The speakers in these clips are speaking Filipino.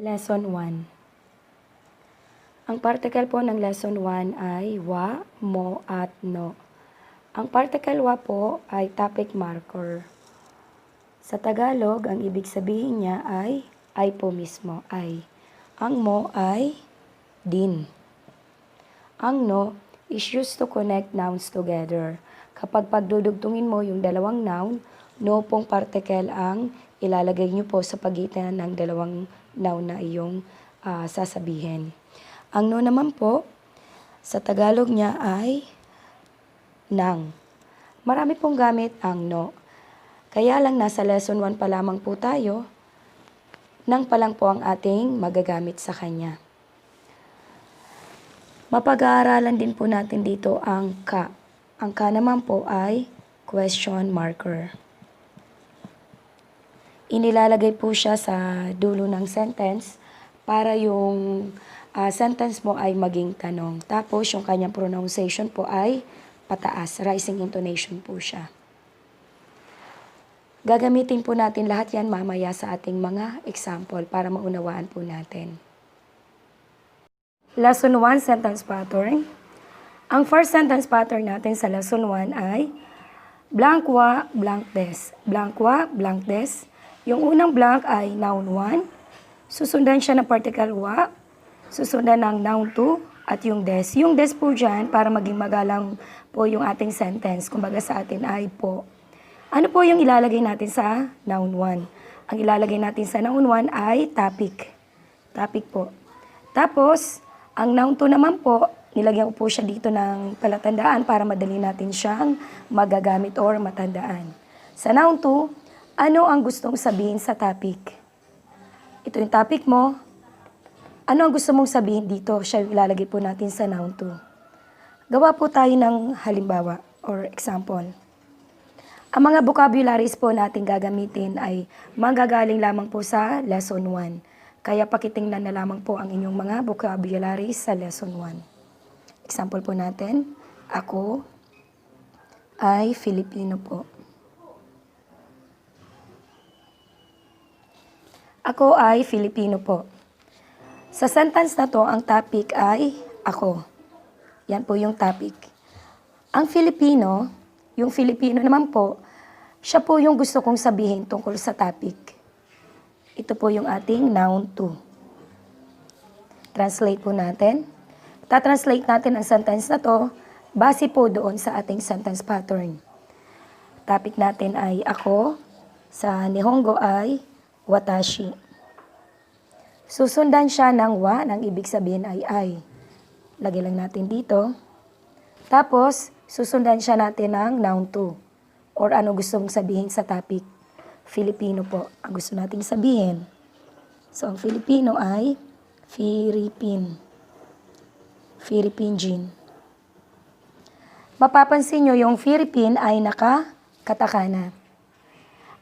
Lesson 1. Ang particle po ng Lesson 1 ay wa, mo, at no. Ang particle wa po ay topic marker. Sa Tagalog, ang ibig sabihin niya ay po mismo, ay. Ang mo ay din. Ang no is used to connect nouns together. Kapag pagdudugtungin mo yung dalawang noun, no pong particle ang ilalagay niyo po sa pagitan ng dalawang noun na iyong sasabihin. Ang no naman po, sa Tagalog niya ay nang. Marami pong gamit ang no. Kaya lang nasa lesson 1 pa lamang po tayo, nang pa lang po ang ating magagamit sa kanya. Mapag-aaralan din po natin dito ang ka. Ang ka naman po ay question marker. Inilalagay po siya sa dulo ng sentence para yung sentence mo ay maging tanong. Tapos yung kanyang pronunciation po ay pataas, rising intonation po siya. Gagamitin po natin lahat yan mamaya sa ating mga example para maunawaan po natin. Lesson 1, sentence pattern. Ang first sentence pattern natin sa lesson 1 ay blank wa, blank des. Blank wa, blank des. Yung unang blank ay noun 1. Susundan siya ng particle wa. Susundan ng noun 2 at yung des. Yung des po dyan, para maging magalang po yung ating sentence. Kumbaga sa atin ay po. Ano po yung ilalagay natin sa noun 1? Ang ilalagay natin sa noun 1 ay topic. Topic po. Tapos, ang noun 2 naman po, nilagyan ko po siya dito ng palatandaan para madali natin siyang magagamit or matandaan. Sa noun 2, ano ang gustong sabihin sa topic? Ito yung topic mo. Ano ang gusto mong sabihin dito? Siya yung ilalagay po natin sa noun 2. Gawa po tayo ng halimbawa or example. Ang mga vocabularies po natin gagamitin ay manggagaling lamang po sa lesson 1. Kaya pakitingnan na lamang po ang inyong mga vocabularies sa lesson 1. Example po natin, ako ay Filipino po. Ako ay Filipino po. Sa sentence na to, ang topic ay ako. Yan po yung topic. Ang Filipino, yung Filipino naman po, siya po yung gusto kong sabihin tungkol sa topic. Ito po yung ating noun 2. Translate po natin. Tatranslate natin ang sentence na to base po doon sa ating sentence pattern. Topic natin ay ako. Sa Nihongo ay watashi. Susundan siya ng wa, ng ibig sabihin ay. Lagay lang natin dito. Tapos, susundan siya natin ng noun 2. Or ano gusto mong sabihin sa topic? Filipino po ang gusto nating sabihin. So, ang Filipino ay Philippine. Philippine. Mapapansin nyo, yung Philippine ay naka-katakana.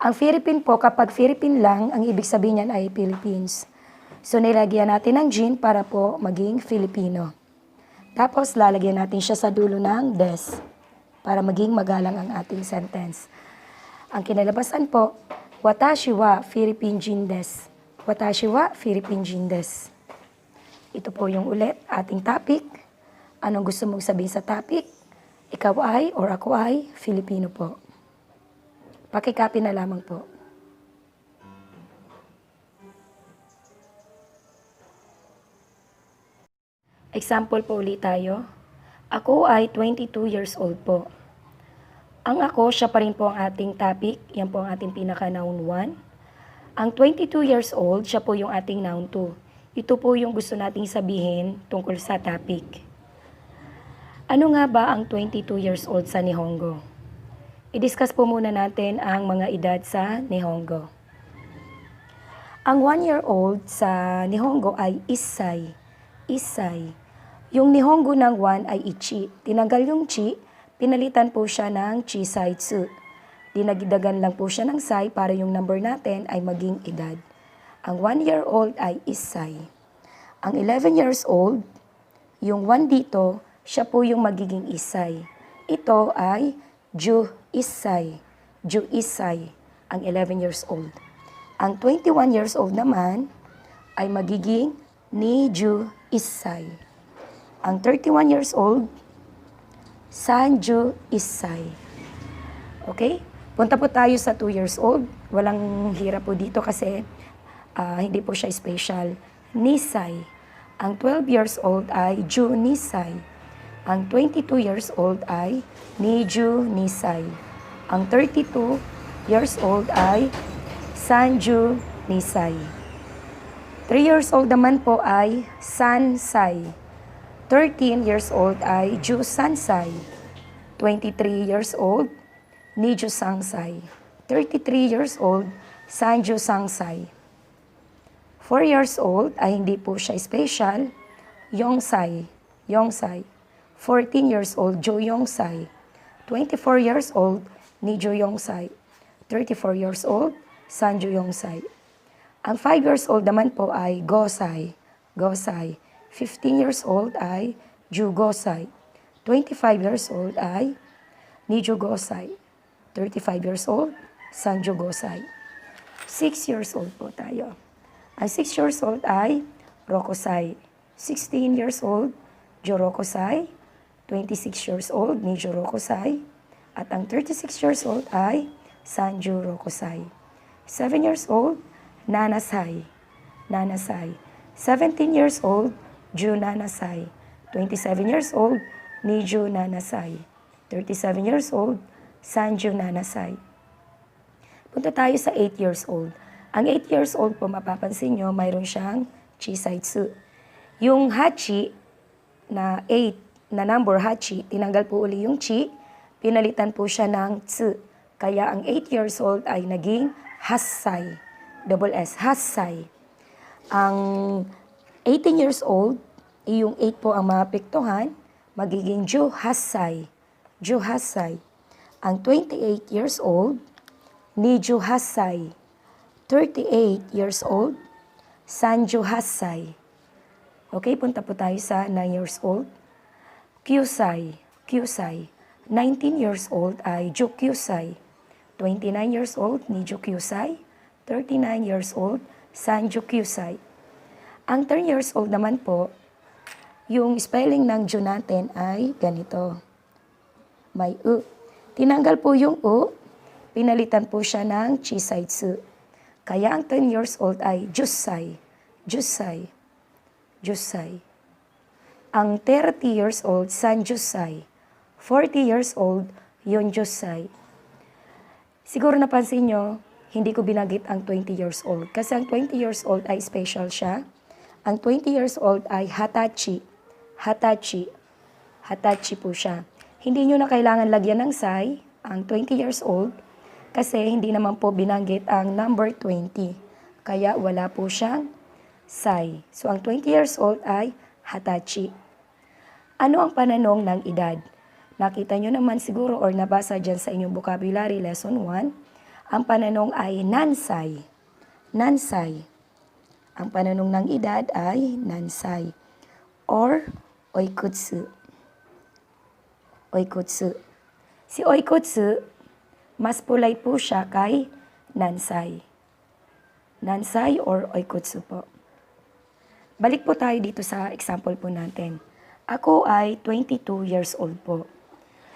Ang Philippine po, kapag Philippine lang, ang ibig sabihin niyan ay Philippines. So, nilagyan natin ng gin para po maging Filipino. Tapos, lalagyan natin siya sa dulo ng des para maging magalang ang ating sentence. Ang kinalabasan po, watashi wa Philippine jin desu. Watashi wa Philippine jin desu. Ito po yung ulit, ating topic. Anong gusto mong sabihin sa topic? Ikaw ay or ako ay Filipino po. Pakicopy na lamang po. Example po ulit tayo. Ako ay 22 years old po. Ang ako, siya pa rin po ang ating topic. Yan po ang ating pinaka-noun 1. Ang 22 years old, siya po yung ating noun 2. Ito po yung gusto nating sabihin tungkol sa topic. Ano nga ba ang 22 years old sa Nihongo? I-discuss po muna natin ang mga edad sa Nihongo. Ang 1-year-old sa Nihongo ay issai. Issai. Yung Nihongo ng 1 ay ichi. Tinanggal yung chi, pinalitan po siya ng chisaitsu. Dinagdagan lang po siya ng sai para yung number natin ay maging edad. Ang 1-year-old ay issai. Ang 11 years old, yung 1 dito, siya po yung magiging issai. Ito ay ju issai. Ju issai, ang 11 years old. Ang 21 years old naman ay magiging Niju Isay. Ang 31 years old, Sanju Isay. Okay? Punta po tayo sa 2 years old. Walang hirap po dito kasi hindi po siya special. Nisay. Ang 12 years old ay Ju Nisay. Ang 22 years old ay Niju Nisay. Ang 32 years old ay Sanju Nisay. 3 years old naman po ay Sansay. 13 years old ay Ju Sansay. 23 years old, Niju Sangsay. 33 years old, Sanju Sangsay. 4 years old ay hindi po siya special, Yongsay. Yongsay. 14 years old, Jo Yongsay. 24 years old, Niju Yongsay. 34 years old, Sanju Yongsay. Ang 5 years old naman po ay Gosay. Gosay. 15 years old ay Ju Gosay. 25 years old ay Niju Gosay. 35 years old, Sanju Gosay. 6 years old po tayo. Ang 6 years old ay Rokosay. 16 years old, Jo Rokosay. 26 years old, Niju Rokosay. At ang 36 years old ay Sanju Rokosay. 7 years old, Nanasay. Nanasay. 17 years old, Ju Nanasay. 27 years old, Niju Nanasay. 37 years old, Sanju Nanasay. Punta tayo sa 8 years old. Ang 8 years old po, mapapansin nyo, mayroon siyang Chisaitsu. Yung Hachi na 8 na number Hachi, tinanggal po uli yung Chi, pinalitan po siya ng Tsu. Kaya ang 8 years old ay naging Hassay. Double S, Hassay. Ang 18 years old, yung 8 po ang maapektuhan, magiging Ju Hassay. Ju Hassay. Ang 28 years old, Niju Hassay. 38 years old, Sanju Hassay. Okay, punta po tayo sa 9 years old. Kyusay. Kyusay. 19 years old ay Ju Kyusay. 29 years old, Niju Kyusay. 39 years old, Sanju Kyusay. Ang 10 years old naman po, yung spelling ng Ju natin ay ganito. May U. Tinanggal po yung U, pinalitan po siya ng Chisaitsu. Kaya ang 10 years old ay Jusay. Jusay. Jusay. Ang 30 years old, Sanjusay. 40 years old, Yonjusay. Siguro napansin nyo, hindi ko binanggit ang 20 years old. Kasi ang 20 years old ay special siya. Ang 20 years old ay Hatachi. Hatachi. Hatachi po siya. Hindi nyo na kailangan lagyan ng sai, ang 20 years old, kasi hindi naman po binanggit ang number 20. Kaya wala po siyang sai. So ang 20 years old ay Hatachi. Ano ang pananong ng edad? Nakita nyo naman siguro or nabasa dyan sa inyong vocabulary lesson 1, ang pananong ay nansay. Nansay. Ang pananong ng edad ay nansay or oikutsu. Oikutsu. Si oikutsu, mas polite po siya kay nansay. Nansay or oikutsu po. Balik po tayo dito sa example po natin. Ako ay 22 years old po.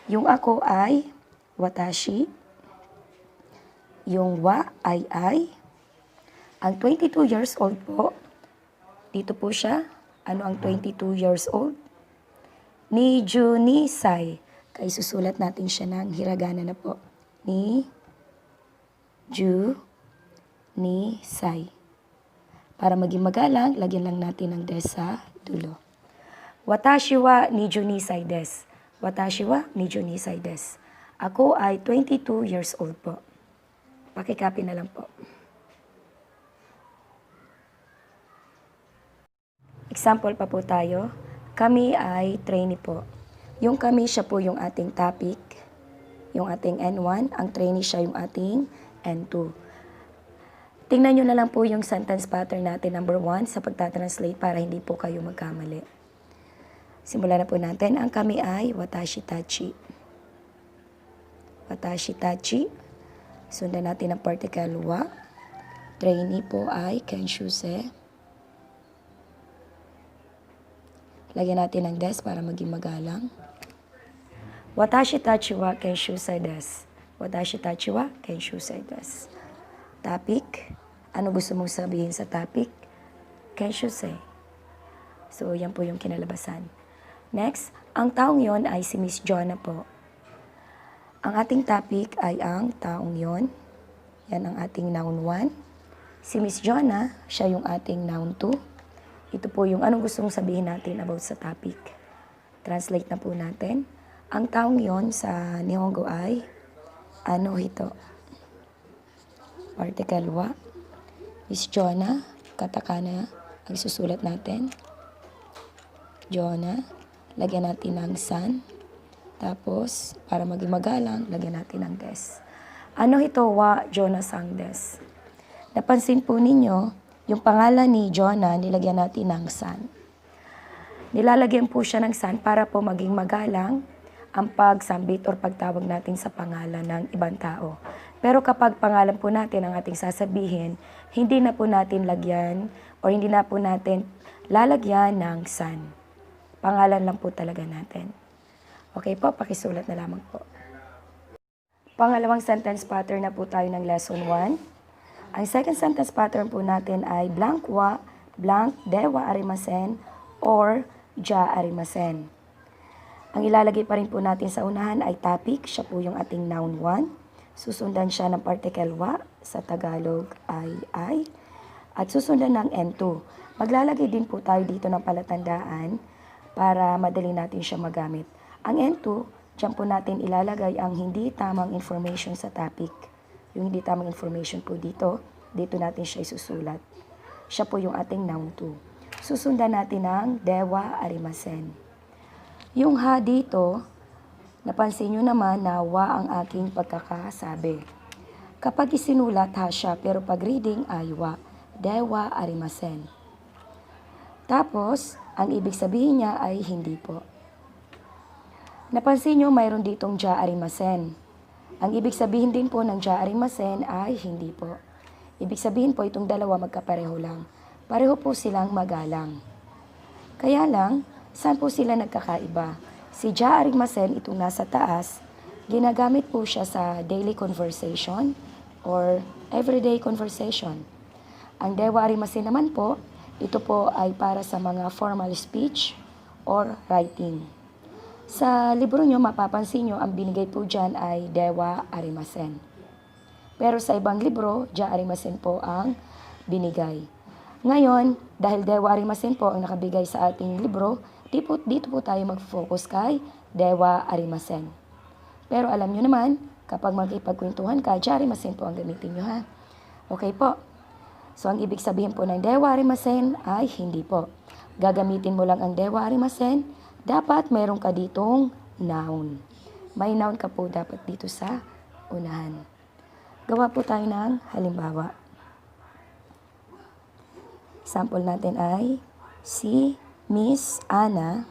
Yung ako ay watashi. Yung wa ay. Ang 22 years old po, dito po siya. Ano ang 22 years old? Niju nisay. Kaya susulat natin siya ng hiragana na po. Ju nisay. Para maging magalang, lagyan lang natin ng des sa dulo. Watashi wa niju nisay des. Watashi wa niju nisay des. Ako ay 22 years old po. Pakicopy na lang po. Example pa po tayo. Kami ay trainee po. Yung kami, siya po yung ating topic, yung ating N1. Ang trainee, siya yung ating N2. Tingnan nyo na lang po yung sentence pattern natin, number 1, sa pagtatranslate para hindi po kayo magkamali. Simulan na po natin. Ang kami ay watashi tachi. Watashi tachi. Sundan natin ang particle wa. Trainee po ay kenshuse. Lagyan natin ng des para maging magalang. Watashi tachi wa kenshusai desu. Watashi tachi wa kenshusai desu. Topic. Ano gusto mong sabihin sa topic? Kenshusai. So, yan po yung kinalabasan. Next, ang taong yon ay si Miss Jonah po. Ang ating topic ay ang taong yon. Yan ang ating noun 1. Si Miss Jonah, siya yung ating noun 2. Ito po yung anong gusto mong sabihin natin about sa topic. Translate na po natin. Ang taong yon sa Nihongo ay ano hito? Particle wa. Miss Jonah, katakana, ang susulat natin. Jonah, lagyan natin ng san. Tapos, para maging magalang, lagyan natin ng des. Ano hito wa Jonah sang des? Napansin po ninyo, yung pangalan ni Jonah, nilagyan natin ng san. Nilalagyan po siya ng san para po maging magalang ang pagsambit or pagtawag natin sa pangalan ng ibang tao. Pero kapag pangalan po natin ang ating sasabihin, hindi na po natin lagyan or hindi na po natin lalagyan ng san. Pangalan lang po talaga natin. Okay po, pakisulat na lamang po. Pangalawang sentence pattern na po tayo ng lesson 1. Ang second sentence pattern po natin ay blank wa, blank dewa arimasen, or ja arimasen. Ang ilalagay pa rin po natin sa unahan ay topic, siya po yung ating noun 1. Susundan siya ng particle wa, sa Tagalog ay, at susundan ng N2. Maglalagay din po tayo dito ng palatandaan para madali natin siya magamit. Ang N2, dyan po natin ilalagay ang hindi tamang information sa topic. Yung hindi tamang information po dito natin siya isusulat. Siya po yung ating noun 2. Susundan natin ng dewa arimasen. Yung ha dito, napansin nyo naman na wa ang aking pagkakasabi. Kapag isinulat ha siya, pero pag reading ay wa, dewa arimasen. Tapos, ang ibig sabihin niya ay hindi po. Napansin nyo mayroon ditong ja arimasen. Ang ibig sabihin din po ng ja arimasen ay hindi po. Ibig sabihin po itong dalawa magkapareho lang. Pareho po silang magalang. Kaya lang, saan po sila nagkakaiba? Si ja arimasen, itong nasa taas, ginagamit po siya sa daily conversation or everyday conversation. Ang dewa arimasen naman po, ito po ay para sa mga formal speech or writing. Sa libro nyo, mapapansin nyo, ang binigay po dyan ay dewa arimasen. Pero sa ibang libro, ja arimasen po ang binigay. Ngayon, dahil dewa arimasen po ang nakabigay sa ating libro, dito po tayo mag-focus kay dewa arimasen. Pero alam nyo naman, kapag magkipagkwentuhan ka, ja arimasen po ang gamitin nyo ha. Okay po. So, ang ibig sabihin po ng dewa arimasen ay hindi po. Gagamitin mo lang ang dewa arimasen, dapat mayroon ka ditong noun. May noun ka po dapat dito sa unahan. Gawa po tayo ng halimbawa. Sample natin ay si Miss Ana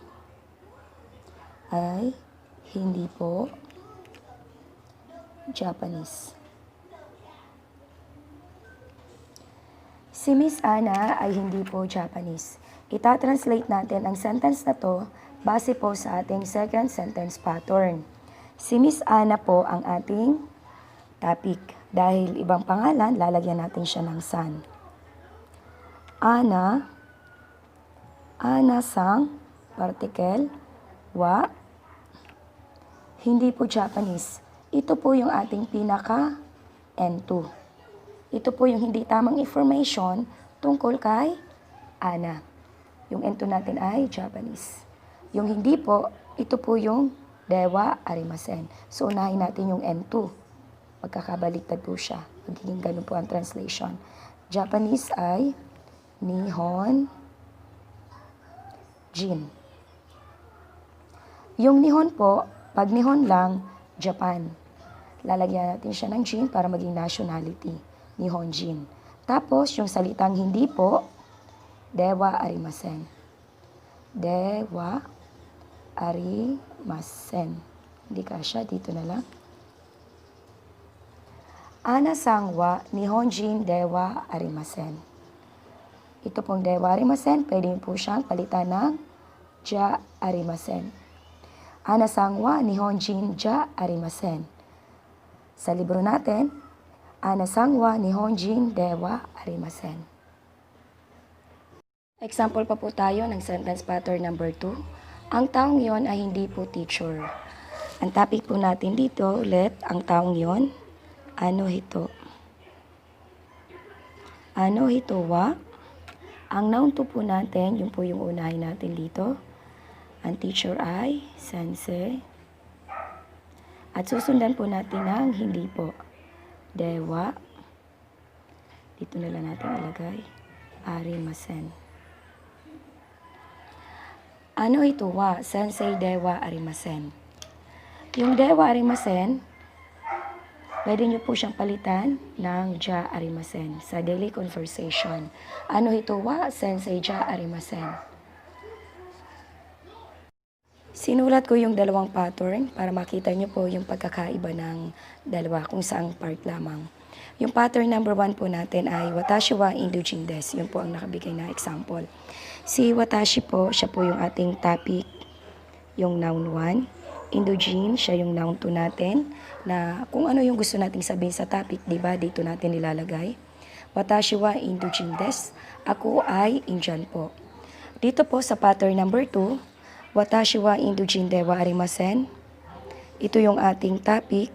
ay hindi po Japanese. Si Miss Ana ay hindi po Japanese. Ita-translate natin ang sentence na to base po sa ating second sentence pattern. Si Miss Ana po ang ating topic. Dahil ibang pangalan, lalagyan natin siya ng san. Ana sang, particle, wa, hindi po Japanese. Ito po yung ating pinaka N2. Ito po yung hindi tamang information tungkol kay Ana. Yung N2 natin ay Japanese. Yung hindi po, ito po yung dewa arimasen. So, unahin natin yung N2. Magkakabaliktad po siya. Magiging ganun po ang translation. Japanese ay Nihon Jin. Yung Nihon po, pag Nihon lang, Japan. Lalagyan natin siya ng Jin para maging nationality. Nihon Jin. Tapos, yung salitang hindi po, dewa arimasen. Dewa arimasen. Hindi kasya, dito na lang. Ana sang wa Nihonjin dewa arimasen. Ito pong dewa arimasen, pwede po siyang palitan ng ja arimasen. Anasang wa nihonjin ja arimasen. Sa libro natin, Anasang wa nihonjin dewa arimasen. Example pa po tayo ng sentence pattern number 2. Ang taong yon ay hindi po teacher. Ang topic po natin dito ulit, ang taong yon, ano hito. Ano hito wa. Ang noun to po natin, yun po yung unahin natin dito. Ang teacher ay sensei. At susundan po natin ng hindi po. Dewa. Dito na lang natin ilagay. Arimasen. Ano ito wa? Sensei dewa arimasen. Yung dewa arimasen, pwede nyo po siyang palitan ng ja arimasen sa daily conversation. Ano ito wa? Sensei ja arimasen. Sinulat ko yung dalawang pattern para makita nyo po yung pagkakaiba ng dalawa kung saang part lamang. Yung pattern number 1 po natin ay watashi wa indojin desu. Yun po ang nakabigay na example. Si watashi po, siya po yung ating topic, yung noun 1. Indojin, siya yung noun 2 natin, na kung ano yung gusto nating sabihin sa topic, di ba, dito natin nilalagay. Watashi wa indojin desu. Ako ay Indian po. Dito po sa pattern number 2, watashi wa indojin dewa arimasen. Ito yung ating topic,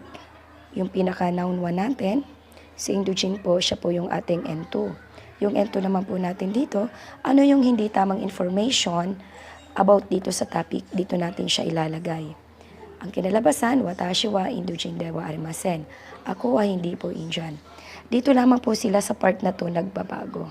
yung pinaka noun 1 natin. Si indojin po, siya po yung ating N2. Yung N2 naman po natin dito, ano yung hindi tamang information about dito sa topic, dito natin siya ilalagay. Ang kinalabasan, watashi wa indojin dewa arimasen. Ako ay hindi po Indian. Dito lamang po sila sa part na to nagbabago.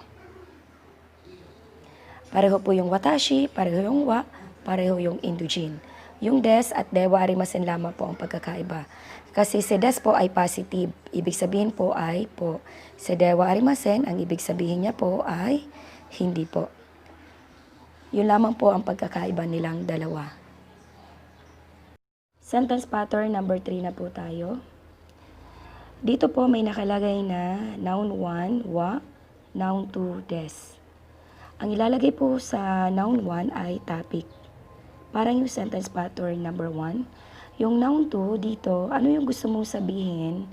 Pareho po yung watashi, pareho yung wa, pareho yung indojin. Yung des at dewa arimasen lamang po ang pagkakaiba. Kasi si des po ay positive, ibig sabihin po ay po. Si dewa arimasen, ang ibig sabihin niya po ay hindi po. Yun lamang po ang pagkakaiba nilang dalawa. Sentence pattern number 3 na po tayo. Dito po may nakalagay na noun 1, wa, noun 2, des. Ang ilalagay po sa noun 1 ay topic. Parang yung sentence pattern number 1. Yung noun 2 dito, ano yung gusto mong sabihin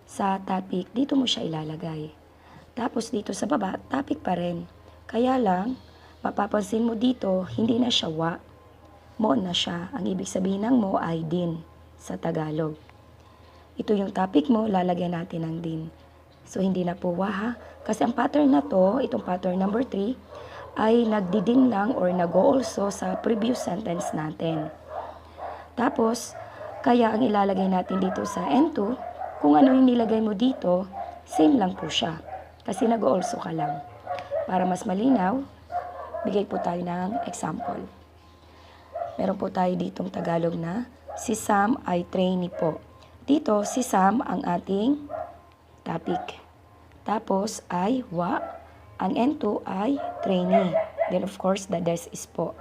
sa topic, dito mo siya ilalagay. Tapos dito sa baba, topic pa rin. Kaya lang, mapapansin mo dito, hindi na siya wa. Mo na siya. Ang ibig sabihin ng mo ay din sa Tagalog. Ito yung topic mo, lalagyan natin ng din. So, hindi na po wa ha. Kasi ang pattern na to, itong pattern number 3, ay nagdidin lang or nag-go also sa previous sentence natin. Tapos, kaya ang ilalagay natin dito sa N2, kung ano yung nilagay mo dito, same lang po siya. Kasi nag-go also ka lang. Para mas malinaw, bigay po tayo ng example. Meron po tayo ditong Tagalog na, si Sam ay trainee po. Dito, si Sam ang ating topic. Tapos ay wa, ang N2 ay trainee. Then of course, the des is po.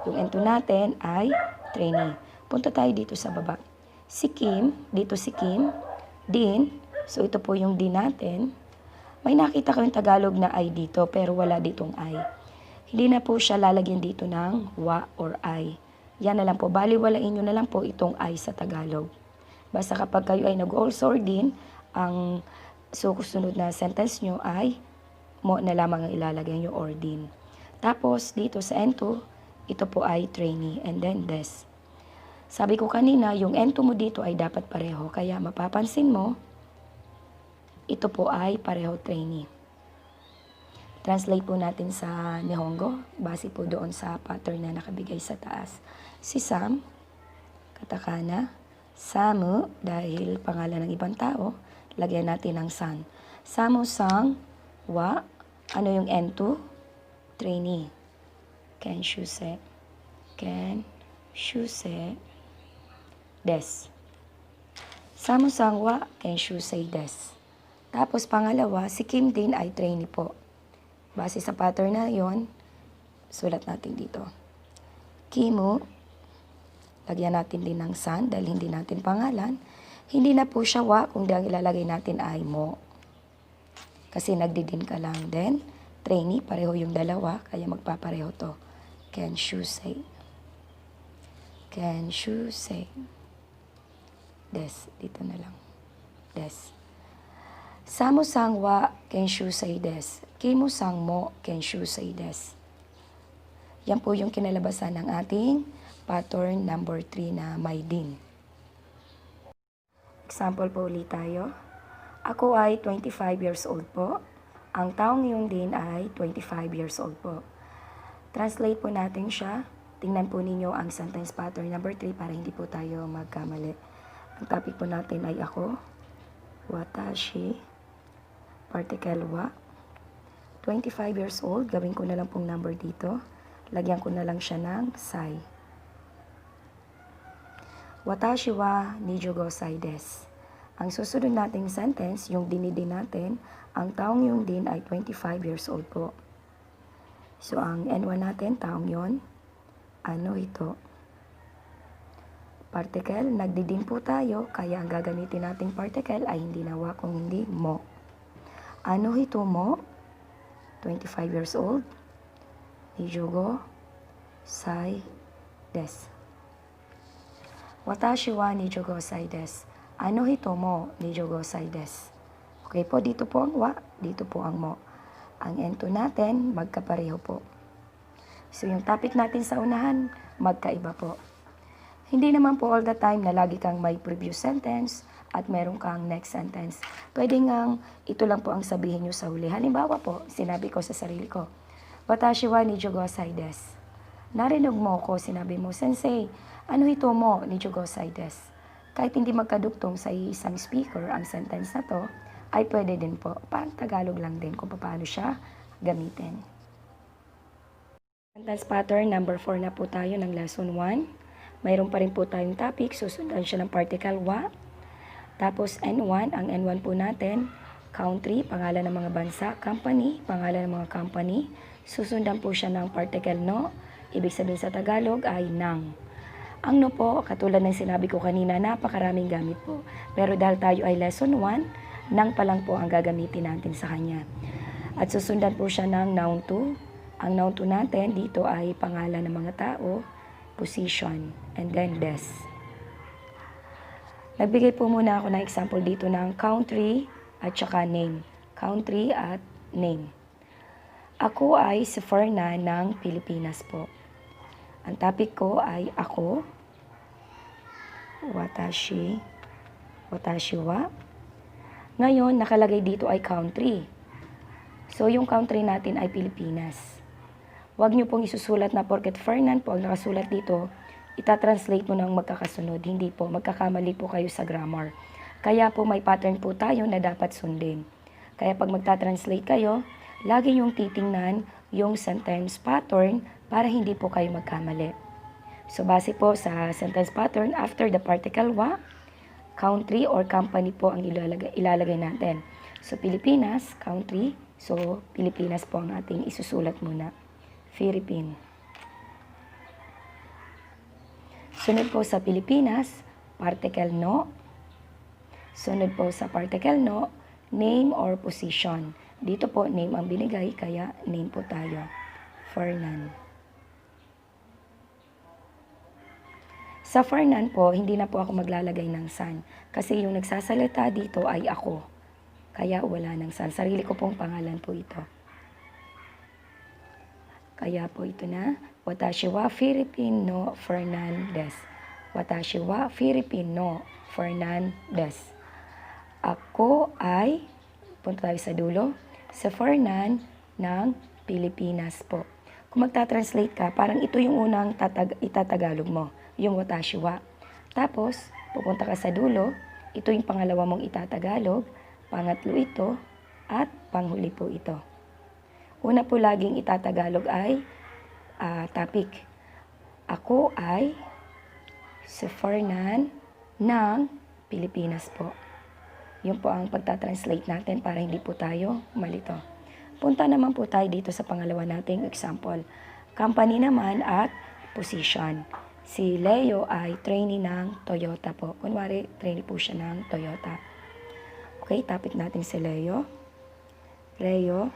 Yung N2 natin ay trainee. Punta tayo dito sa baba. Si Kim, dito si Kim, din, so ito po yung din natin. May nakita ko yung Tagalog na ay dito, pero wala ditong ay. Hindi na po siya lalagyan dito ng wa or ay. Yan na lang po, baliwalain nyo na lang po itong ay sa Tagalog. Basta kapag kayo ay nag-also or din, ang susunod na sentence nyo ay mo na lamang ang ilalagay nyo or din. Tapos dito sa N2, ito po ay trainee and then des. Sabi ko kanina, yung N2 mo dito ay dapat pareho. Kaya mapapansin mo, ito po ay pareho trainee. Translate po natin sa Nihongo, base po doon sa pattern na nakabigay sa taas. Si Sam, katakana, Samu, dahil pangalan ng ibang tao, lagyan natin ng san. Samu-sang, wa, ano yung N2? Trainee. Kenshuse. Kenshuse. Des. Samu-sang wa, kenshuse des. Tapos pangalawa, si Kim din ay trainee po. Base sa pattern na yon, sulat natin dito. Kimu, lagyan natin din ng san dahil hindi natin pangalan. Hindi na po siya wa, kung ang ilalagay natin ay mo. Kasi nagdidin ka lang. Then, trainee, pareho yung dalawa, kaya magpapareho to. Kenshusei. kenshusei. Des, dito na lang. Des. Samu-sang wa kenshusei des. Kimu-sang mo kenshusei des. Yan po yung kinalabasan ng ating pattern number 3 na may din. Example po ulit tayo. Ako ay 25 years old po. Ang taong yun din ay 25 years old po. Translate po natin siya. Tingnan po ninyo ang sentence pattern number 3 para hindi po tayo magkamali. Ang topic po natin ay ako. Watashi. Particle wa. 25 years old. Gawin ko na lang pong number dito. Lagyan ko na lang siya ng sai. Watashi wa 25 歳です. Ang susunod nating sentence, yung dinidin natin, ang taong yung din ay 25 years old po. So, ang N1 natin, taong yon, ano ito? Particle, nagdidin po tayo, kaya ang gagamitin nating particle ay hindi na wa, kung hindi mo. Ano ito mo? 25 years old. 25 歳です. Watashi wa 25 歳です. Ano ito mo? 25 歳です. Okay po, dito po ang wa, dito po ang mo. Ang N2 natin, magkapareho po. So, yung topic natin sa unahan, magkaiba po. Hindi naman po all the time na lagi kang may previous sentence at meron kang next sentence. Pwede ngang ito lang po ang sabihin nyo sa huli. Halimbawa po, sinabi ko sa sarili ko, Watashi wa 25 歳です. Narinig mo ko, sinabi mo, Sensei, ano ito mo? 25 歳です. Kahit hindi magkadugtong sa isang speaker ang sentence na to, ay pwede din po. Parang Tagalog lang din kung paano siya gamitin. Sentence pattern number 4 na po tayo ng lesson 1. Mayroon pa rin po tayong topic. Susundan siya ng particle wa. Tapos N1, ang N1 po natin, country, pangalan ng mga bansa, company, pangalan ng mga company. Susundan po siya ng particle no. Ibig sabihin sa Tagalog ay nang. Ang no po, katulad ng sinabi ko kanina, napakaraming gamit po. Pero dahil tayo ay lesson 1, nang pa lang po ang gagamitin natin sa kanya. At susundan po siya ng noun 2. Ang noun 2 natin dito ay pangalan ng mga tao, position, and then des. Nagbigay po muna ako ng example dito ng country at saka name. Country at name. Ako ay si Fernan ng Pilipinas po. Ang topic ko ay ako. Watashi. Watashi wa. Ngayon, nakalagay dito ay country. So, yung country natin ay Pilipinas. Huwag nyo pong isusulat na porket Fernan po ang nakasulat dito, itatranslate mo ng magkakasunod. Hindi po, magkakamali po kayo sa grammar. Kaya po may pattern po tayo na dapat sundin. Kaya pag magta-translate kayo, lagi yung titingnan yung sentence pattern para hindi po kayo magkamali. So, base po sa sentence pattern, after the particle wa, country or company po ang ilalagay natin. So, Pilipinas, country. So, Pilipinas po ang ating isusulat muna. Philippine. Sunod po sa Pilipinas, particle no. Sunod po sa particle no, name or position. Dito po, name ang binigay, kaya name po tayo. Fernan. Sa Fernan po, hindi na po ako maglalagay ng san. Kasi yung nagsasalita dito ay ako. Kaya wala ng san. Sarili ko pong pangalan po ito. Kaya po ito na. Watashi wa Filipino Fernandez. Watashi wa Filipino Fernandez. Ako ay, punta tayo sa dulo, sa Fernan ng Pilipinas po. Kung magta-translate ka, parang ito yung unang itatagalog mo, yung watashi wa. Tapos, pupunta ka sa dulo, ito yung pangalawa mong itatagalog, pangatlo ito, at panghuli po ito. Una po laging itatagalog ay topic. Ako ay si Fernan ng Pilipinas po. Yun po ang pagta-translate natin para hindi po tayo malito. Punta naman po tayo dito sa pangalawa nating example. Company naman at position. Si Leo ay trainee ng Toyota po. Kunwari, trainee po siya ng Toyota. Okay, topic natin si Leo. Leo.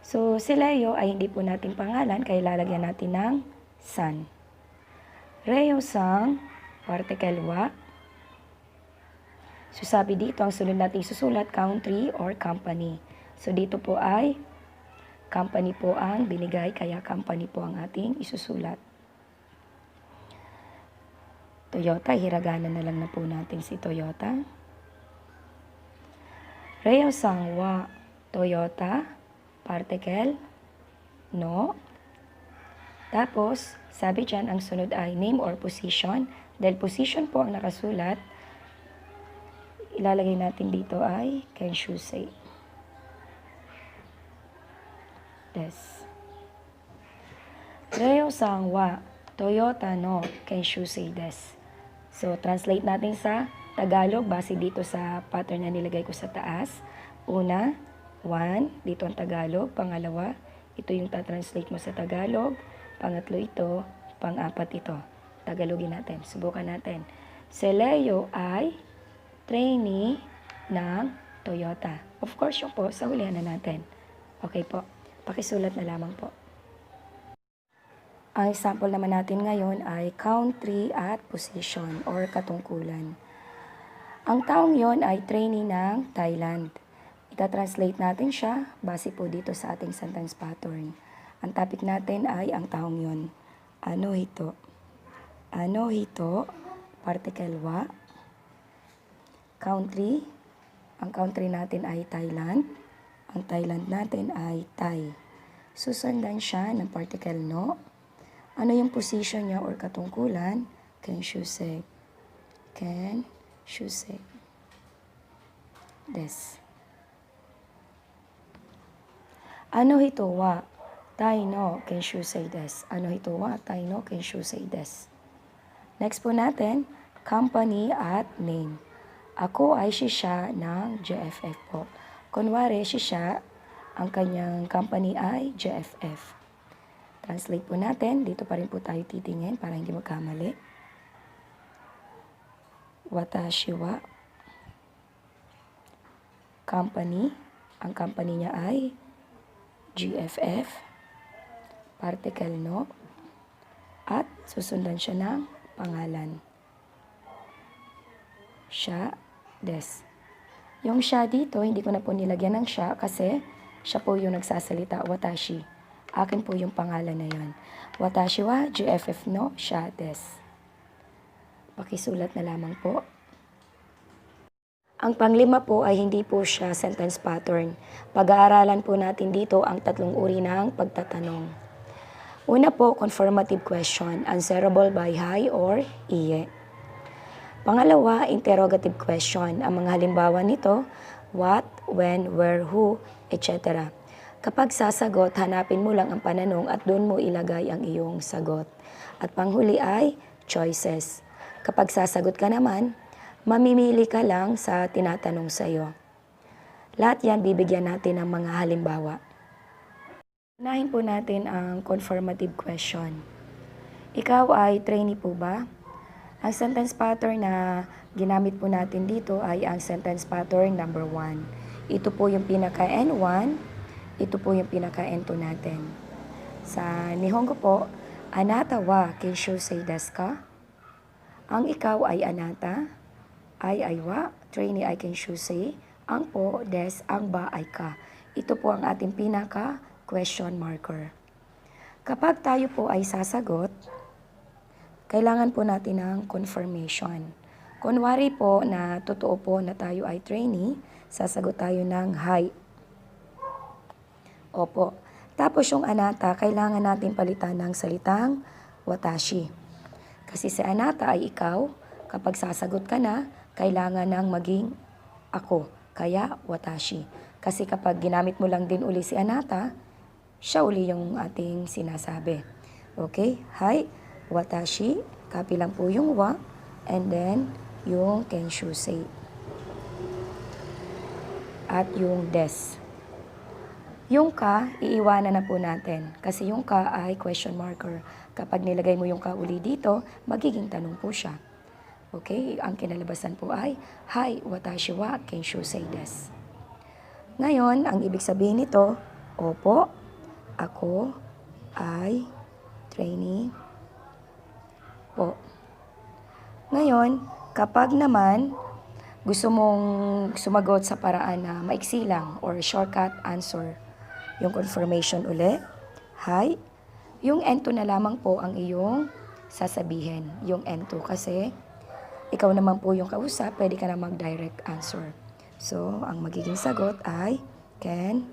So, si Leo ay hindi po natin pangalan, kaya lalagyan natin ng san. Reo sang particle wa. So sabi dito, ang sunod natin susulat, country or company. So dito po ay company po ang binigay, kaya company po ang ating isusulat. Toyota, hiragana na lang na po natin si Toyota. Reo sang wa Toyota, particle, no. Tapos, sabi dyan, ang sunod ay name or position. Dahil position po ang nakasulat, ilalagay natin dito ay Kenshusei. Des. Reo sang wa Toyota no Kenshusei des. So, translate natin sa Tagalog base dito sa pattern na nilagay ko sa taas. Una, 1, dito ang Tagalog. Pangalawa, ito yung tatranslate mo sa Tagalog. Pangatlo ito, pang-apat ito. Tagalogin natin. Subukan natin. Si Leo ay trainee ng Toyota. Of course, yung po, sa hulihan na natin. Okay po. Pakisulat na lamang po. Ang example naman natin ngayon ay country at position or katungkulan. Ang taong yon ay trainee ng Thailand. Ita-translate natin siya base po dito sa ating sentence pattern. Ang topic natin ay ang taong yon. Ano hito? Ano hito? Particle wa. Country. Ang country natin ay Thailand. Ang Thailand natin ay Thai. Susundan siya ng particle no. Ano yung position niya or katungkulan? Kenshusei. Kenshusei. Des. Ano hito wa? Tai no Kenshusei des. Ano hito wa? Tai no Kenshusei des. Next po natin, company at name. Ako ay siya ng JFF po. Kunwari, siya, ang kanyang company ay JFF. Translate po natin. Dito pa rin po tayo titingin para hindi magkamali. Watashi wa company. Ang company niya ay GFF. Particle no. At susundan siya ng pangalan. Siya des. Yung siya dito, hindi ko na po nilagyan ng siya kasi siya po yung nagsasalita, watashi. Akin po yung pangalan na yon. Watashi wa GFF no siya des. Pakisulat na lamang po. Ang panglima po ay hindi po siya sentence pattern. Pag-aaralan po natin dito ang tatlong uri ng pagtatanong. Una po, confirmative question, answerable by hi or iye. Pangalawa, interrogative question. Ang mga halimbawa nito, what, when, where, who, etc. Kapag sasagot, hanapin mo lang ang pananong at doon mo ilagay ang iyong sagot. At panghuli ay choices. Kapag sasagot ka naman, mamimili ka lang sa tinatanong sa iyo. Lahat yan bibigyan natin ng mga halimbawa. Unahin po natin ang confirmative question. Ikaw ay trainee po ba? Ang sentence pattern na ginamit po natin dito ay ang sentence pattern number 1. Ito po yung pinaka N1, ito po yung pinaka N2 natin. Sa Nihongo po, anata wa kenshusei desu ka? Ang ikaw ay anata, ay wa, trainee ay kenshusei, ang po des, ang ba ay ka. Ito po ang ating pinaka question marker. Kapag tayo po ay sasagot, kailangan po natin ng confirmation. Kunwari po na totoo po na tayo ay trainee, sasagot tayo ng hi. Opo. Tapos yung anata, kailangan natin palitan ng salitang watashi. Kasi si anata ay ikaw, kapag sasagot ka na, kailangan nang maging ako, kaya watashi. Kasi kapag ginamit mo lang din uli si anata, siya uli yung ating sinasabi. Okay? Hi. Watashi, copy lang po yung wa, and then yung kenshusei. At yung des. Yung ka, iiwanan na po natin. Kasi yung ka ay question marker. Kapag nilagay mo yung ka uli dito, magiging tanong po siya. Okay? Ang kinalabasan po ay, hi, watashi wa kenshusei des. Ngayon, ang ibig sabihin nito, opo, ako ay trainee po. Ngayon, kapag naman gusto mong sumagot sa paraan na maiksi lang or shortcut answer, yung confirmation uli, hi, yung N2 na lamang po ang iyong sasabihin. Yung N2 kasi ikaw naman po yung kausap, pwede ka na mag-direct answer. So, ang magiging sagot ay, can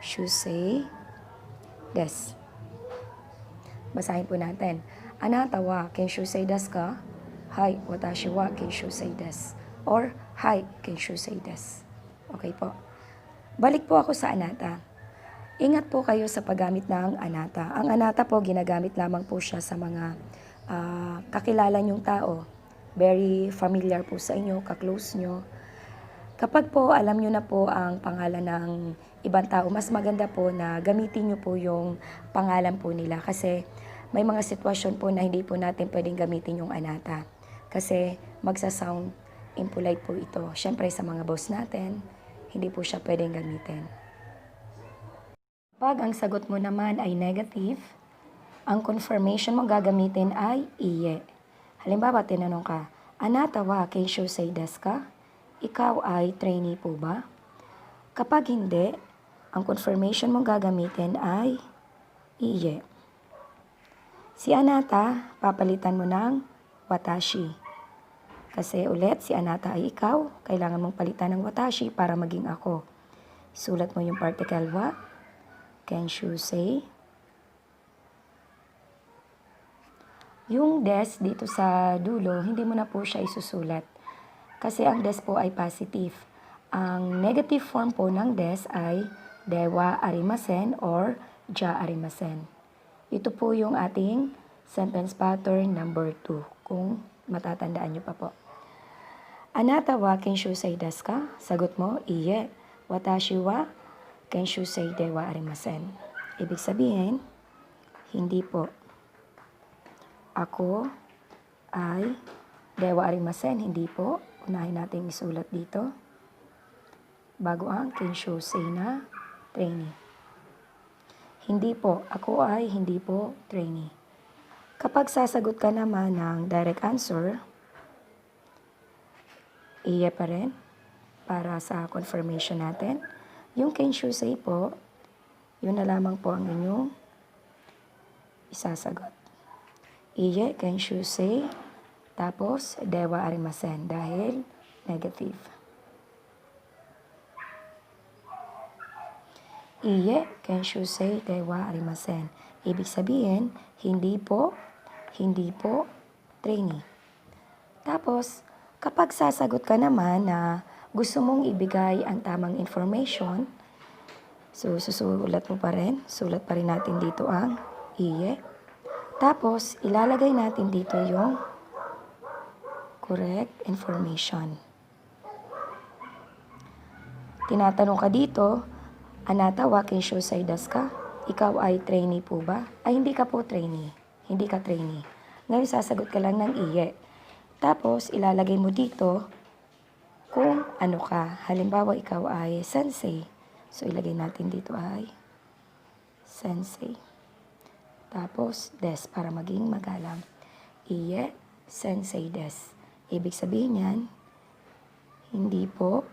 you say des? Basahin po natin. Anata wa can you say des ka? Hi, watashi wa can you say des? Or, hi, can you say des? Okay po. Balik po ako sa anata. Ingat po kayo sa paggamit ng anata. Ang anata po, ginagamit lamang po siya sa mga kakilala nyong tao. Very familiar po sa inyo, kaklose nyo. Kapag po alam nyo na po ang pangalan ng ibang tao, mas maganda po na gamitin nyo po yung pangalan po nila. Kasi may mga sitwasyon po na hindi po natin pwedeng gamitin yung anata. Kasi magsasound impolite po ito. Siyempre sa mga boss natin, hindi po siya pwedeng gamitin. Pag ang sagot mo naman ay negative, ang confirmation mo gagamitin ay iye. Halimbawa, tinanong ka, anata wa keisho say desu ka? Ikaw ay trainee po ba? Kapag hindi, ang confirmation mo gagamitin ay iye. Si anata, papalitan mo ng watashi. Kasi ulit, si anata ay ikaw, kailangan mong palitan ng watashi para maging ako. Sulat mo yung particle wa. Can you say? Yung des dito sa dulo, hindi mo na po siya isusulat. Kasi ang des po ay positive. Ang negative form po ng des ay dewa arimasen or ja arimasen. Ito po yung ating sentence pattern number 2, kung matatandaan nyo pa po. Anata wa kenshu say desu ka? Sagot mo, iye. Watashi wa kenshu say dewa arimasen. Ibig sabihin, hindi po. Ako ay dewa arimasen, hindi po. Unahin natin isulat dito. Bago ang kenshu say na trainee. Hindi po. Ako ay hindi po trainee. Kapag sasagot ka naman ng direct answer, iye pa rin para sa confirmation natin. Yung kenshu say po, yun na lamang po ang inyong isasagot. Iye kenshu say, tapos dewa arimasen dahil negative. Iye kenshu say dewa arimasen. Ibig sabihin, hindi po, trainee. Tapos, kapag sasagot ka naman na gusto mong ibigay ang tamang information, so susulat mo pa rin, sulat pa rin natin dito ang iye. Tapos, ilalagay natin dito yung correct information. Tinatanong ka dito, anata wa kenshu say desu ka? Ikaw ay trainee po ba? Ay, hindi ka po trainee. Hindi ka trainee. Ngayon, sasagot ka lang ng iye. Tapos, ilalagay mo dito kung ano ka. Halimbawa, ikaw ay sensei. So, ilagay natin dito ay sensei. Tapos, des para maging magalang. Iye, sensei des. Ibig sabihin yan, hindi po,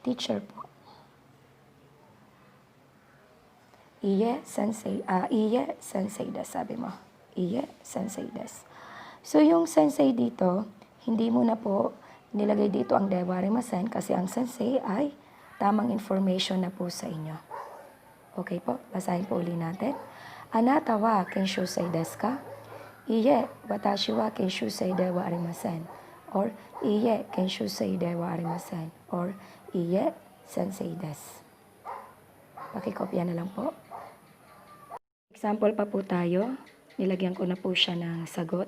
teacher po. Iye, sensei des, sabi mo. Iye, sensei des. So, yung sensei dito, hindi mo na po nilagay dito ang dewa arimasen kasi ang sensei ay tamang information na po sa inyo. Okay po, basahin po uli natin. Anata wa kenshu say desu ka? Iye, watashi wa kenshu say dewa arimasen. Or, iye, kenshu say dewa arimasen. Or, iye, sensei desu. Pakikopya na lang po. Example pa po tayo. Nilagyan ko na po siya ng sagot.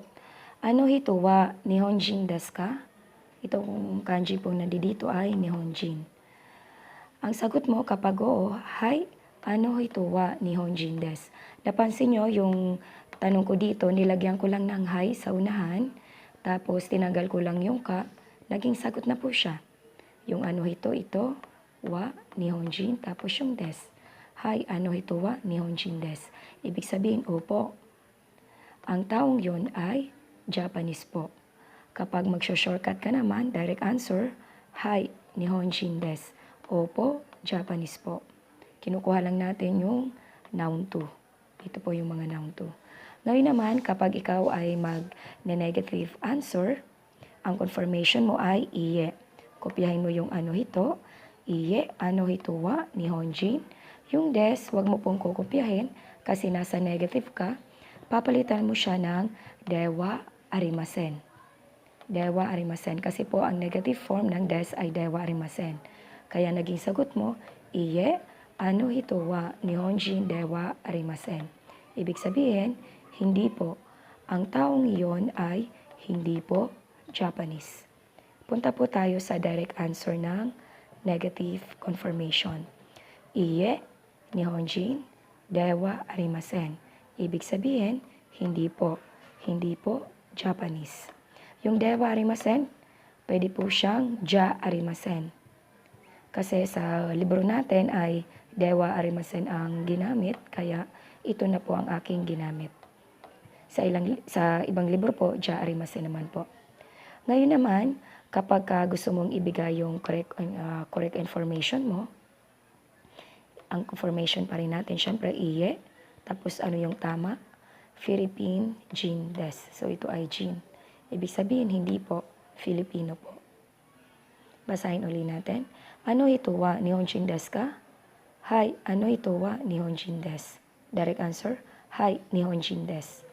Ano hito wa nihonjin desu ka? Itong kanji po na dito ay nihonjin. Ang sagot mo kapag oo, hi, ano hito wa nihonjin desu? Napansin nyo yung tanong ko dito, nilagyan ko lang ng hi sa unahan, tapos tinagal ko lang yung ka, naging sagot na po siya. Yung ano hito, ito, wa, nihonjin, tapos yung des. Hi, ano hito wa nihonjin desu? Ibig sabihin, opo. Ang taong yun ay Japanese po. Kapag magsho-shortcut ka naman, direct answer, Hai, Nihonjin desu. Opo, Japanese po. Kinukuha lang natin yung noun to. Ito po yung mga noun to. Ngayon naman, kapag ikaw ay mag-negative answer, ang confirmation mo ay iye. Kopyahin mo yung ano hito, iye, ano hito wa, Nihonjin. Yung des, wag mo pong kukopyahin kasi nasa negative ka. Papalitan mo siya ng dewa arimasen. Dewa arimasen. Kasi po ang negative form ng des ay dewa arimasen. Kaya naging sagot mo, iye, ano hito wa, Nihonjin dewa arimasen. Ibig sabihin, hindi po. Ang taong iyon ay hindi po Japanese. Punta po tayo sa direct answer ng negative confirmation. Iye, Nihonjin, dewa arimasen. Ibig sabihin, hindi po. Hindi po Japanese. Yung dewa arimasen, pwede po siyang ja arimasen. Kasi sa libro natin ay dewa arimasen ang ginamit, kaya ito na po ang aking ginamit. Sa ibang libro po, ja arimasen naman po. Ngayon naman, kapag gusto mong ibigay yung correct information mo, ang confirmation pa rin natin, syempre, iye. Tapos, ano yung tama? Philippine Jin des. So, ito ay Jin. Ibig sabihin, hindi po. Filipino po. Basahin uli natin. Ano ito wa? Nihonjin des ka? Hai, ano ito wa? Nihonjin des. Direct answer, hai, Nihonjin des.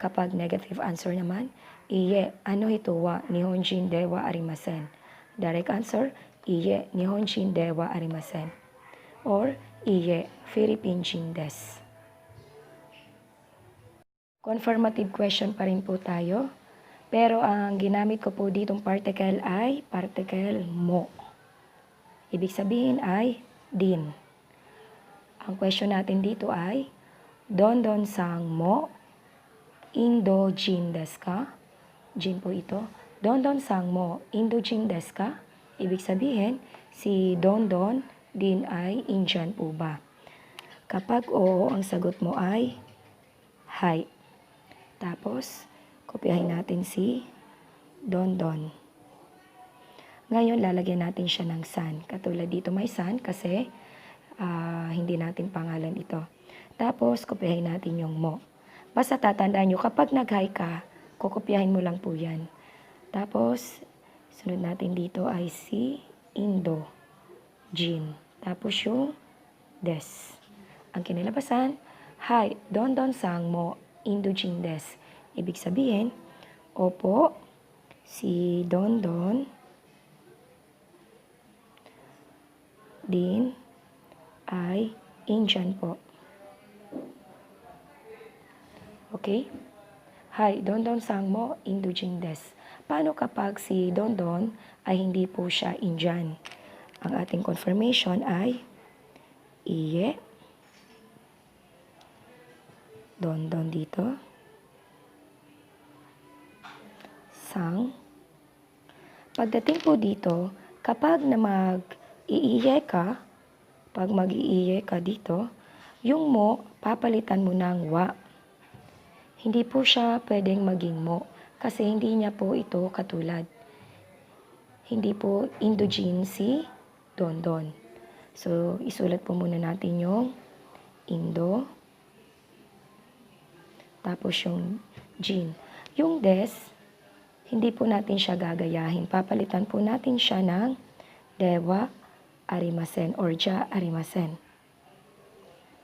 Kapag negative answer naman, iye, ano ito wa? Nihonjin dewa arimasen. Direct answer, iye, Nihonjin dewa arimasen. Or, iye, Philippine Jin des. Confirmative question pa rin po tayo. Pero ang ginamit ko po ditong particle ay particle mo. Ibig sabihin ay din. Ang question natin dito ay, Don sang mo, Indo Jin desu ka? Jin po ito. Don sang mo, Indo Jin desu ka? Ibig sabihin, si Don din ay Indian po ba? Kapag oo, ang sagot mo ay hi. Tapos, kopyahin natin si Don. Ngayon, lalagyan natin siya ng san. Katulad dito may san kasi hindi natin pangalan ito. Tapos, kopyahin natin yung mo. Basta tatandaan nyo, kapag nag-hi ka, kukopyahin mo lang po yan. Tapos, sunod natin dito ay si Indo, Jin. Tapos yung des. Ang kinalabasan, Hi, Don sang mo, Indo Jin des. Ibig sabihin, opo, si Don din ay Indian po. Okay? Hi, Don sang mo, Indo Jin des. Paano kapag si Don ay hindi po siya Indian? Ang ating confirmation ay iye, Don dito, sang. Pagdating po dito, kapag na mag-iiye ka, pag mag-iiye ka dito, yung mo, papalitan mo ng wa. Hindi po siya pwedeng maging mo kasi hindi niya po ito katulad. Hindi po Indogene si Don. So, isulat po muna natin yung Indo. Tapos yung Jin. Yung des, hindi po natin siya gagayahin. Papalitan po natin siya ng dewa arimasen or ja arimasen.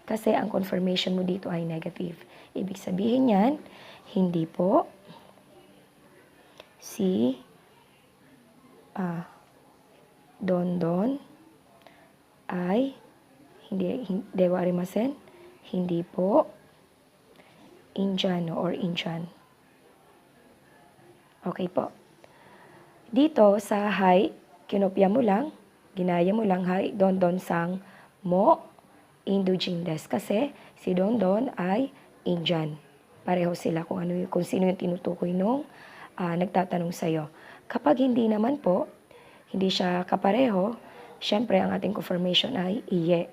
Kasi ang confirmation mo dito ay negative. Ibig sabihin yan, hindi po si Don ay hindi dewa arimasen, hindi po Indiano or Indian. Okay po. Dito sa hi, kinopya mo lang, ginaya mo lang hi, Don sang mo, Indo Jin des. Kasi si Don ay Indian. Pareho sila kung sino yung tinutukoy nung nagtatanong sa'yo. Kapag hindi naman po, hindi siya kapareho, syempre ang ating confirmation ay iye.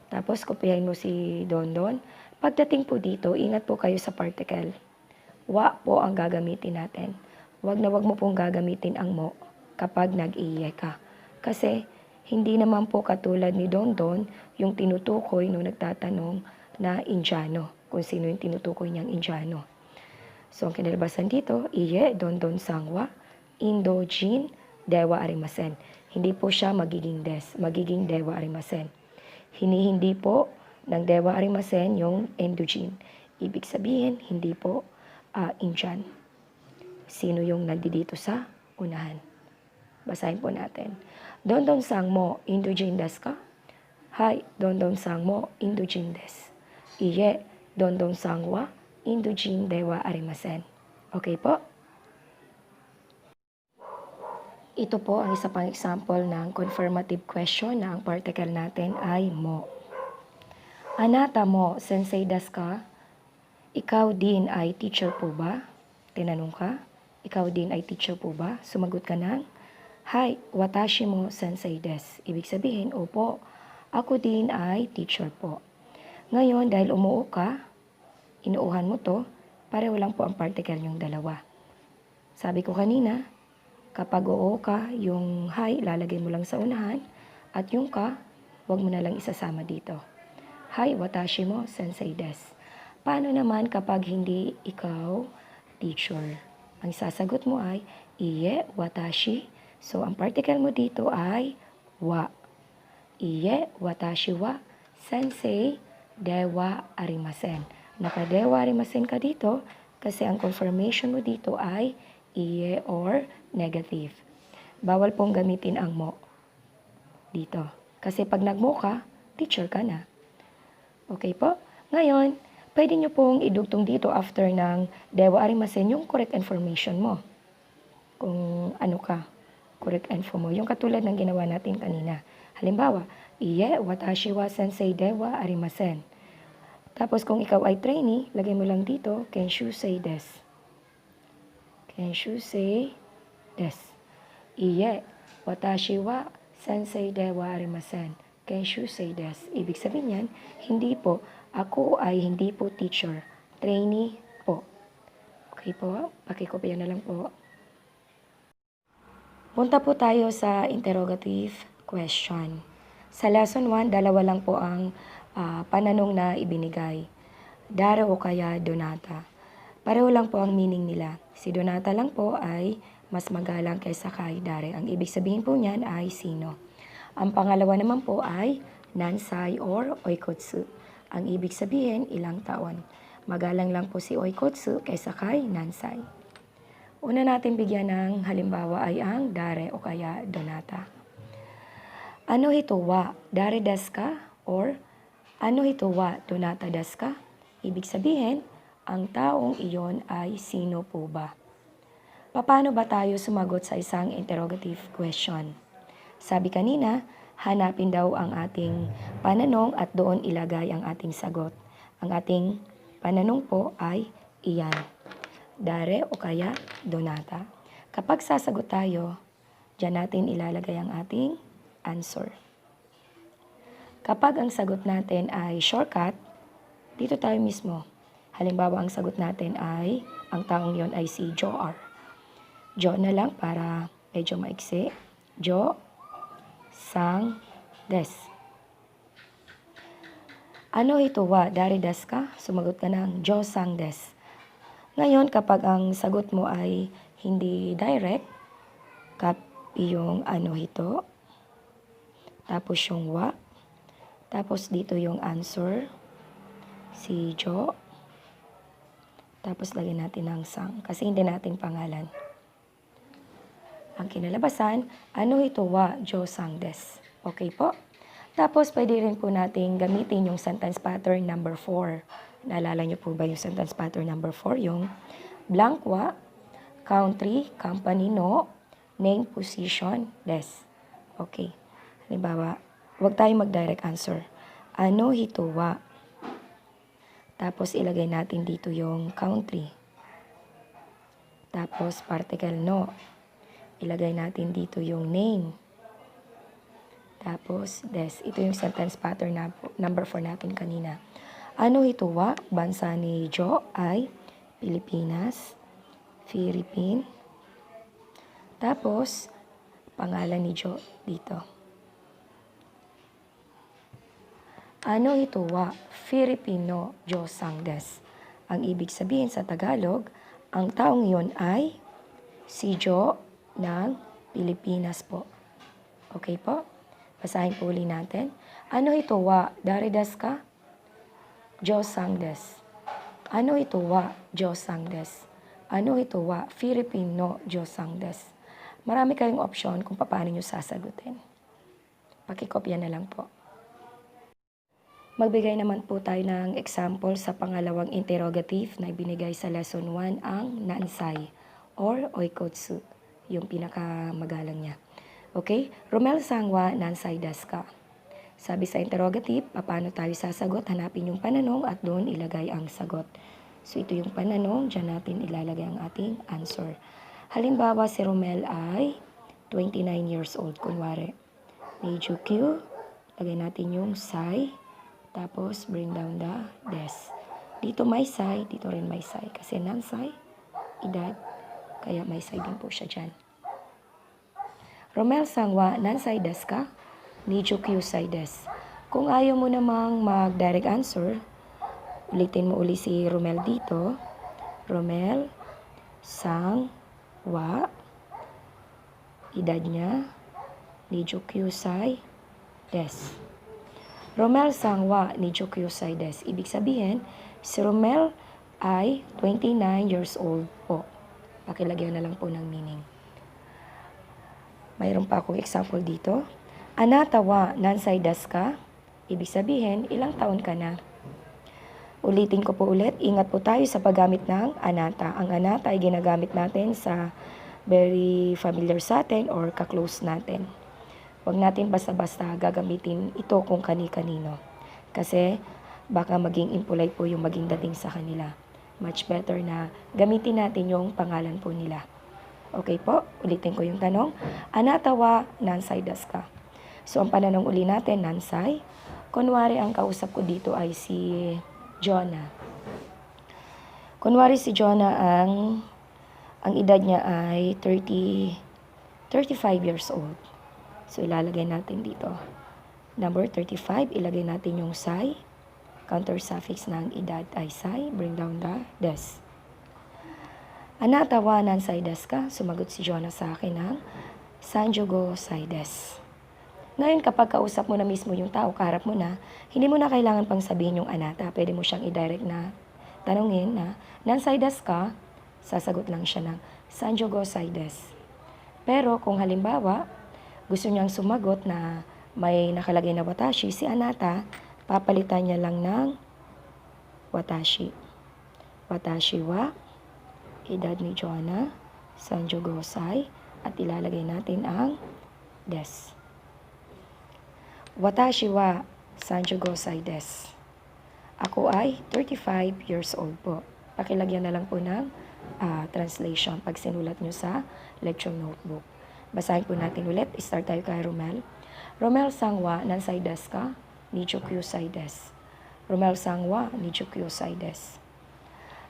Tapos kopyahin mo si Don. Pagdating po dito, ingat po kayo sa particle. wa po ang gagamitin natin. Wag na wag mo pong gagamitin ang mo kapag nag-iye ka. Kasi hindi naman po katulad ni Dondon yung tinutukoy nung nagtatanong na Indiano, kung sino yung tinutukoy niyang Indiano. So, ang kinalabasan dito, iye, Dondon sangwa, Indojin, dewa arimasen. Hindi po siya magiging magiging dewa arimasen. Hindi po ng dewa arimasen yung Indojin. Ibig sabihin, hindi po Indian. Sino yung nandito sa unahan? Basahin po natin. Dondon sang mo, Indojin desu ka? Hai, Dondon sang mo, Indojin desu. Iye, Dondon sang wa, Indojin dewa arimasen. Okay po? Ito po ang isa pang example ng confirmative question na ang particle natin ay mo. Anata mo, sensei desu ka? Ikaw din ay teacher po ba? Tinanong ka? Ikaw din ay teacher po ba? Sumagot ka ng, Hai, watashi mo sensei desu. Ibig sabihin, opo, ako din ay teacher po. Ngayon, dahil umuo ka, inuuhan mo to, pareho lang po ang particle yung dalawa. Sabi ko kanina, kapag oo ka, yung hai, lalagay mo lang sa unahan, at yung ka, wag mo na lang isasama dito. Hai, watashi mo sensei desu. Paano naman kapag hindi ikaw teacher? Ang sasagot mo ay, iye, watashi. So, ang particle mo dito ay wa. Iye, watashi wa, sensei, dewa arimasen. Naka-dewa arimasen ka dito kasi ang confirmation mo dito ay iye or negative. Bawal pong gamitin ang mo dito. Kasi pag nag-mo ka, teacher ka na. Okay po? Ngayon, pwede nyo pong idugtong dito after ng dewa arimasen yung correct information mo. Kung ano ka, correct info mo. Yung katulad ng ginawa natin kanina. Halimbawa, iye, watashi wa sensei dewa arimasen. Tapos kung ikaw ay trainee, lagay mo lang dito, kenshu sei desu. Kenshu sei desu. Iye, watashi wa sensei dewa arimasen. Kenshu sei desu. Ibig sabihin yan, hindi po, ako ay hindi po teacher. Trainee po. Okay po? Pakikopya na lang po. Punta po tayo sa interrogative question. Sa lesson 1, dalawa lang po ang pananong na ibinigay. Dare o kaya Donata. Pareho lang po ang meaning nila. Si Donata lang po ay mas magalang kaysa kay Dare. Ang ibig sabihin po niyan ay sino. Ang pangalawa naman po ay Nansai or Oikotsu. Ang ibig sabihin, ilang taon. Magalang lang po si Oikotsu kaysa kay Nansai. Una natin bigyan ng halimbawa ay ang Dare o kaya Donata. Ano hito wa Dare desu ka? Or ano hito wa Donata desu ka? Ibig sabihin, ang taong iyon ay sino po ba? Paano ba tayo sumagot sa isang interrogative question? Sabi kanina, hanapin daw ang ating pananong at doon ilagay ang ating sagot. Ang ating pananong po ay iyan. Dare o kaya Donata. Kapag sasagot tayo, dyan natin ilalagay ang ating answer. Kapag ang sagot natin ay shortcut, dito tayo mismo. Halimbawa, ang sagot natin ay, ang taong yon ay si Jo R. Jo na lang para medyo maiksi. Jo sang des. Ano ito wa? Dare desu ka? Sumagot ka ng Jo sang des. Ngayon, kapag ang sagot mo ay hindi direct, yung ano ito, tapos yung wa, tapos dito yung answer, si Jo, tapos lagyan natin ng sang, kasi hindi natin pangalan. Ang kinalabasan, ano ito wa, Jo sang des. Okay po? Tapos, pwede rin po natin gamitin yung sentence pattern number 4. Naalala niyo po ba yung sentence pattern number 4? Yung blank wa, country, company no, name, position, des. Okay. Halimbawa, huwag tayong mag-direct answer. Ano hito wa? Tapos, ilagay natin dito yung country. Tapos, particle no. Ilagay natin dito yung name. Tapos, des. Ito yung sentence pattern na number 4 natin kanina. Ano ito wa? Bansa ni Jo ay Pilipinas, Philippine. Tapos, pangalan ni Jo dito. Ano ito wa? Filipino Jo Sang Des. Ang ibig sabihin sa Tagalog, ang taong iyon ay si Jo ng Pilipinas po. Okay po? Basahin po uli natin. Ano ito wa? Daridas ka? Jo Sang Des. Ano ito wa? Jo Sang Des. Ano ito wa? Filipino Jo Sang Des. Marami kayong option kung paano nyo sasagutin. Pakikopya na lang po. Magbigay naman po tayo ng example sa pangalawang interrogative na ibinigay sa lesson 1 ang nansay or oikotsu, yung pinakamagalang niya. Okay? Romel Sangwa, nansay das ka. Sabi sa interrogative, paano tayo sasagot? Hanapin yung pananong at doon ilagay ang sagot. So ito yung pananong, dyan natin ilalagay ang ating answer. Halimbawa, si Romel ay 29 years old, kunwari. Medyo Q, lagay natin yung sai, tapos bring down the des. Dito may sai, dito rin may sai. Kasi nansay, edad, kaya may sai din po siya dyan. Romel Sangwa, nansay des ka? Medyo Q sai des. Kung ayaw mo namang mag-direct answer, ulitin mo uli si Romel dito. Romel Sangwa, edad niya, medyo Q sai des. Romel Sangwa ni Kyusay des. Ibig sabihin, si Romel ay 29 years old po. Pakilagyan na lang po ng meaning. Mayroon pa akong example dito. Anata wa nansay das ka? Ibig sabihin, ilang taon ka na? Ulitin ko po ulit, ingat po tayo sa paggamit ng anata. Ang anata ay ginagamit natin sa very familiar sa atin or ka-close natin. Huwag natin basta-basta gagamitin ito kung kani-kanino. Kasi baka maging impolite po yung maging dating sa kanila. Much better na gamitin natin yung pangalan po nila. Okay po? Ulitin ko yung tanong. Anata wa nansay das ka? So ang pananong uli natin, nansay. Kunwari ang kausap ko dito ay si Jonah. Kunwari si Jonah ang edad niya ay 35 years old. So, ilalagay natin dito. Number 35, ilagay natin yung sai. Counter suffix ng edad ay sai. Bring down the des. Anata wa nansay des ka? Sumagot si Jonah sa akin ng sanjogo sai des. Ngayon, kapag kausap mo na mismo yung tao, kaharap mo na, hindi mo na kailangan pang sabihin yung anata. Pwede mo siyang i-direct na tanungin na, nansay des ka? Sasagot lang siya ng sanjogo sai des. Pero kung halimbawa, gusto niyang sumagot na may nakalagay na watashi, si anata, papalitan niya lang ng watashi. Watashi wa, edad ni Jonah, sanjogosai, at ilalagay natin ang des. Watashi wa sanjogosai des. Ako ay 35 years old po. Pakilagyan na lang po ng translation pag sinulat nyo sa lecture notebook. Basahin po natin ulit. Start tayo kay Romel. Romel Sangwa, nansay des ka? Nicho kyusay des. Romel Sangwa, nicho kyusay des.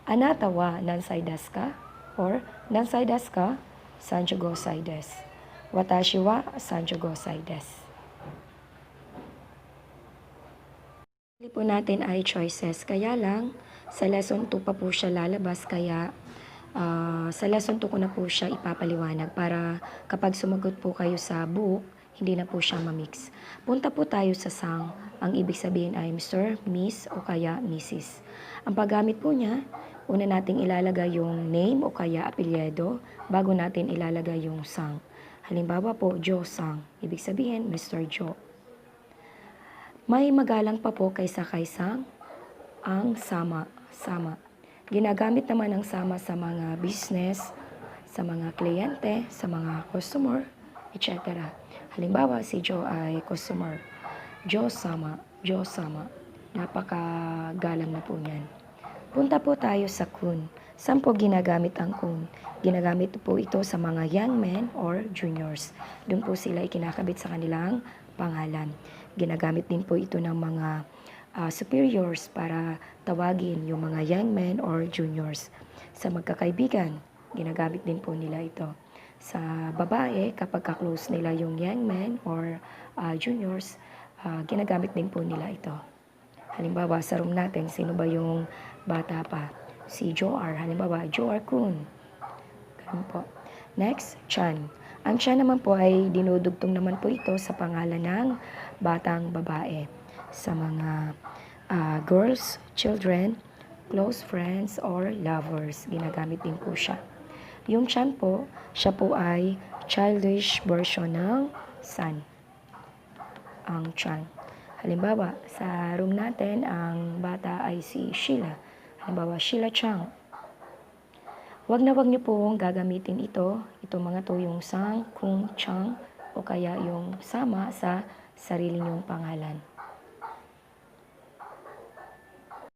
Anata wa nansay des ka? Or nansay des ka? Sanjogosai des. Watashi wa sanjogosai des. Pili po natin ay choices. Kaya lang, sa lesson 2 pa po siya lalabas. Kaya sa lesson 2 ko na po siya ipapaliwanag para kapag sumagot po kayo sa book, hindi na po siya mamix. Punta po tayo sa sang. Ang ibig sabihin ay Mr., Miss o kaya Mrs. Ang paggamit po niya, una nating ilalagay yung name o kaya apelyido bago natin ilalagay yung sang. Halimbawa po, Joe Sang. Ibig sabihin, Mr. Joe. May magalang pa po kaysa kay sang ang sama. Ginagamit naman ang sama sa mga business, sa mga kliyente, sa mga customer, etc. Halimbawa, si Joe ay customer. Joe sama. Napakagalang na po niyan. Punta po tayo sa kun. Saan po ginagamit ang kun? Ginagamit po ito sa mga young men or juniors. Doon po sila ikinakabit sa kanilang pangalan. Ginagamit din po ito ng mga superiors para tawagin yung mga young men or juniors. Sa magkakaibigan, ginagamit din po nila ito. Sa babae, kapag ka-close nila yung young men or juniors, ginagamit din po nila ito. Halimbawa, sa room natin, sino ba yung bata pa? Si Joar. Halimbawa, Joar Kun. Ganun po. Next, Chan. Ang Chan naman po ay dinudugtong naman po ito sa pangalan ng batang babae. Sa mga girls, children, close friends, or lovers. Ginagamit din po siya. Yung Chan po, siya po ay childish version ng San. Ang Chan. Halimbawa, sa room natin, ang bata ay si Sheila. Halimbawa, Sheila Chang. Wag niyo pong gagamitin ito. Ito mga to yung Sang, Kung, Chang, o kaya yung sama sa sarili niyong pangalan.